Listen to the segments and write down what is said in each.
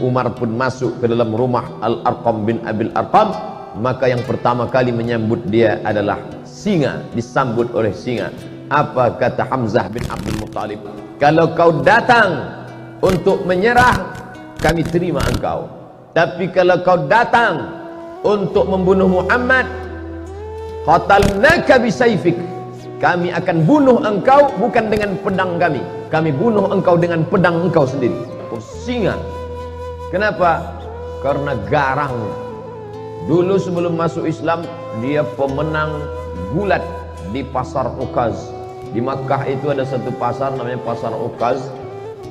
Umar pun masuk ke dalam rumah Al-Arqam bin Abil Arqam, maka yang pertama kali menyambut dia adalah singa, disambut oleh singa. Apa kata Hamzah bin Abdul Muttalib? Kalau kau datang untuk menyerah, kami terima engkau. Tapi kalau kau datang untuk membunuh Muhammad, qatalnaka bisayfik, kami akan bunuh engkau bukan dengan pedang kami. Kami bunuh engkau dengan pedang engkau sendiri. Oh, singa. Kenapa? Karena garang. Dulu sebelum masuk Islam, dia pemenang gulat di pasar Ukaz. Di Makkah itu ada satu pasar namanya pasar Ukaz.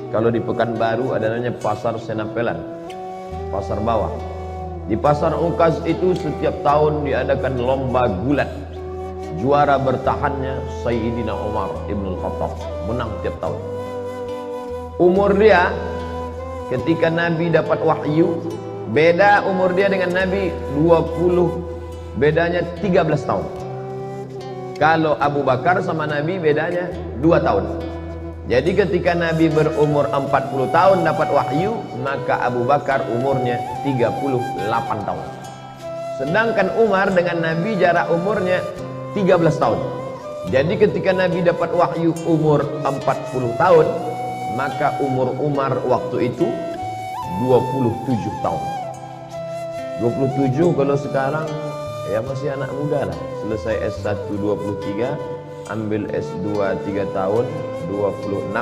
Kalau di Pekanbaru ada namanya pasar Senapelan, pasar bawah. Di pasar Ukaz itu setiap tahun diadakan lomba gulat. Juara bertahannya Sayyidina Umar Ibn Khattab, menang tiap tahun. Umur dia ketika Nabi dapat wahyu, beda umur dia dengan Nabi 20, bedanya 13 tahun. Kalau Abu Bakar sama Nabi bedanya 2 tahun. Jadi ketika Nabi berumur 40 tahun dapat wahyu, maka Abu Bakar umurnya 38 tahun. Sedangkan Umar dengan Nabi jarak umurnya 13 tahun. Jadi ketika Nabi dapat wahyu umur 40 tahun, maka umur Umar waktu itu 27 tahun. 27 kalau sekarang ya masih anak muda lah. Selesai S1 23, ambil S2 3 tahun 26,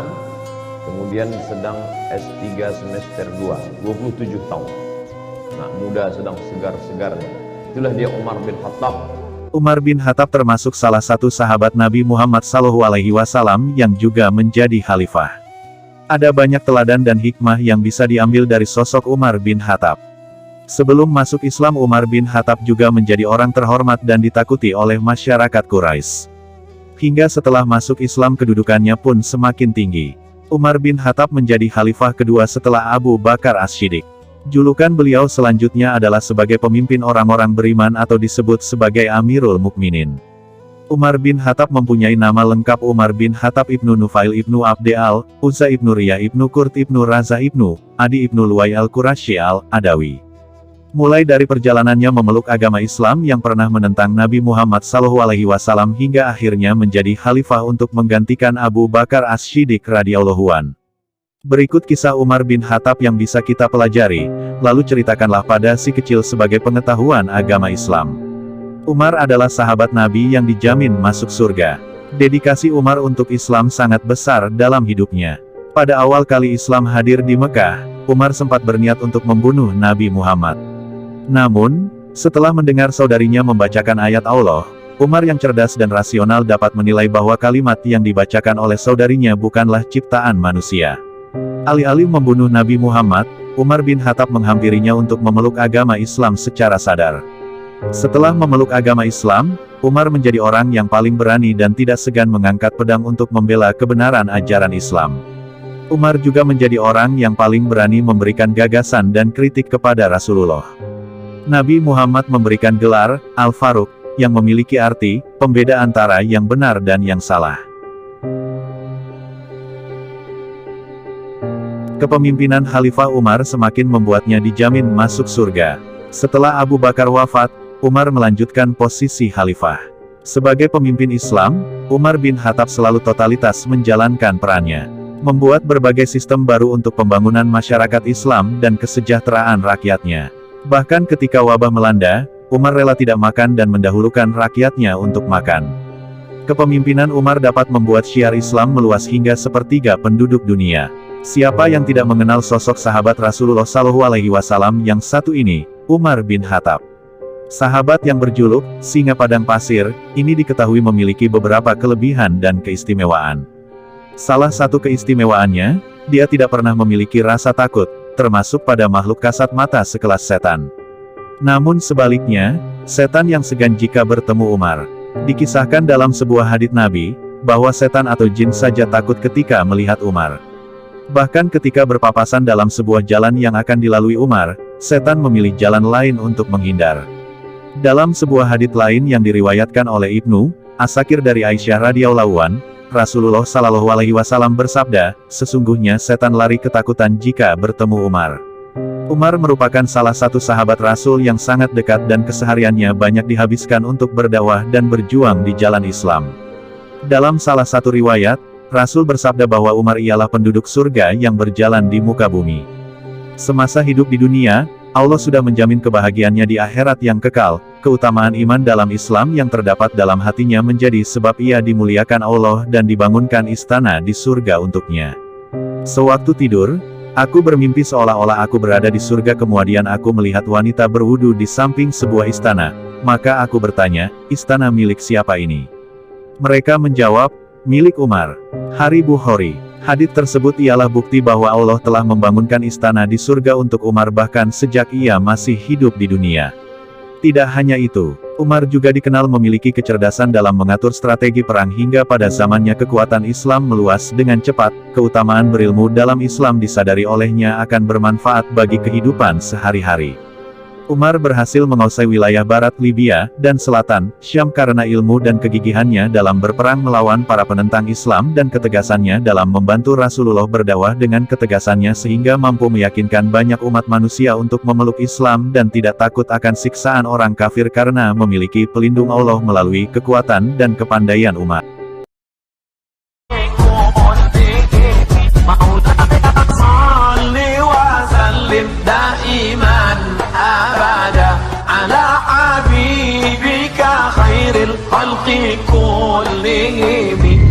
kemudian sedang S3 semester 2 27 tahun. Anak muda sedang segar-segarnya. Itulah dia Umar bin Khattab. Umar bin Khattab termasuk salah satu sahabat Nabi Muhammad SAW yang juga menjadi khalifah. Ada banyak teladan dan hikmah yang bisa diambil dari sosok Umar bin Khattab. Sebelum masuk Islam, Umar bin Khattab juga menjadi orang terhormat dan ditakuti oleh masyarakat Quraisy. Hingga setelah masuk Islam kedudukannya pun semakin tinggi. Umar bin Khattab menjadi khalifah kedua setelah Abu Bakar As-Siddiq. Julukan beliau selanjutnya adalah sebagai pemimpin orang-orang beriman atau disebut sebagai Amirul Mukminin. Umar bin Khattab mempunyai nama lengkap Umar bin Khattab ibnu Nufail ibnu Abde al-Uzza ibnu Riyah ibnu Qurt ibnu Raza ibnu Adi ibnu Luwai al-Qurasyi al-Adawi. Mulai dari perjalanannya memeluk agama Islam yang pernah menentang Nabi Muhammad SAW hingga akhirnya menjadi khalifah untuk menggantikan Abu Bakar As-Siddiq radhiyallahu an. Berikut kisah Umar bin Khattab yang bisa kita pelajari, lalu ceritakanlah pada si kecil sebagai pengetahuan agama Islam. Umar adalah sahabat Nabi yang dijamin masuk surga. Dedikasi Umar untuk Islam sangat besar dalam hidupnya. Pada awal kali Islam hadir di Mekah, Umar sempat berniat untuk membunuh Nabi Muhammad. Namun, setelah mendengar saudarinya membacakan ayat Allah, Umar yang cerdas dan rasional dapat menilai bahwa kalimat yang dibacakan oleh saudarinya bukanlah ciptaan manusia. Alih-alih membunuh Nabi Muhammad, Umar bin Khattab menghampirinya untuk memeluk agama Islam secara sadar. Setelah memeluk agama Islam, Umar menjadi orang yang paling berani dan tidak segan mengangkat pedang untuk membela kebenaran ajaran Islam. Umar juga menjadi orang yang paling berani memberikan gagasan dan kritik kepada Rasulullah. Nabi Muhammad memberikan gelar Al-Faruq, yang memiliki arti pembeda antara yang benar dan yang salah. Kepemimpinan Khalifah Umar semakin membuatnya dijamin masuk surga. Setelah Abu Bakar wafat, Umar melanjutkan posisi khalifah. Sebagai pemimpin Islam, Umar bin Khattab selalu totalitas menjalankan perannya. Membuat berbagai sistem baru untuk pembangunan masyarakat Islam dan kesejahteraan rakyatnya. Bahkan ketika wabah melanda, Umar rela tidak makan dan mendahulukan rakyatnya untuk makan. Kepemimpinan Umar dapat membuat syiar Islam meluas hingga sepertiga penduduk dunia. Siapa yang tidak mengenal sosok sahabat Rasulullah SAW yang satu ini, Umar bin Khattab. Sahabat yang berjuluk Singa Padang Pasir, ini diketahui memiliki beberapa kelebihan dan keistimewaan. Salah satu keistimewaannya, dia tidak pernah memiliki rasa takut, termasuk pada makhluk kasat mata sekelas setan. Namun sebaliknya, setan yang segan jika bertemu Umar. Dikisahkan dalam sebuah hadits Nabi, bahwa setan atau jin saja takut ketika melihat Umar. Bahkan ketika berpapasan dalam sebuah jalan yang akan dilalui Umar, setan memilih jalan lain untuk menghindar. Dalam sebuah hadits lain yang diriwayatkan oleh Ibnu Asakir dari Aisyah radhiyallahu an, Rasulullah SAW bersabda, sesungguhnya setan lari ketakutan jika bertemu Umar. Umar merupakan salah satu sahabat Rasul yang sangat dekat dan kesehariannya banyak dihabiskan untuk berdakwah dan berjuang di jalan Islam. Dalam salah satu riwayat, Rasul bersabda bahwa Umar ialah penduduk surga yang berjalan di muka bumi. Semasa hidup di dunia, Allah sudah menjamin kebahagiaannya di akhirat yang kekal. Keutamaan iman dalam Islam yang terdapat dalam hatinya menjadi sebab ia dimuliakan Allah dan dibangunkan istana di surga untuknya. Sewaktu tidur, aku bermimpi seolah-olah aku berada di surga, kemudian aku melihat wanita berwudu di samping sebuah istana. Maka aku bertanya, istana milik siapa ini? Mereka menjawab, milik Umar. Hari Bukhari. Hadits tersebut ialah bukti bahwa Allah telah membangunkan istana di surga untuk Umar bahkan sejak ia masih hidup di dunia. Tidak hanya itu, Umar juga dikenal memiliki kecerdasan dalam mengatur strategi perang hingga pada zamannya kekuatan Islam meluas dengan cepat. Keutamaan berilmu dalam Islam disadari olehnya akan bermanfaat bagi kehidupan sehari-hari. Umar berhasil menguasai wilayah barat Libya dan selatan Syam karena ilmu dan kegigihannya dalam berperang melawan para penentang Islam dan ketegasannya dalam membantu Rasulullah berdakwah dengan ketegasannya sehingga mampu meyakinkan banyak umat manusia untuk memeluk Islam dan tidak takut akan siksaan orang kafir karena memiliki pelindung Allah melalui kekuatan dan kepandaian umat. على حبيبك خير الخلق كلهم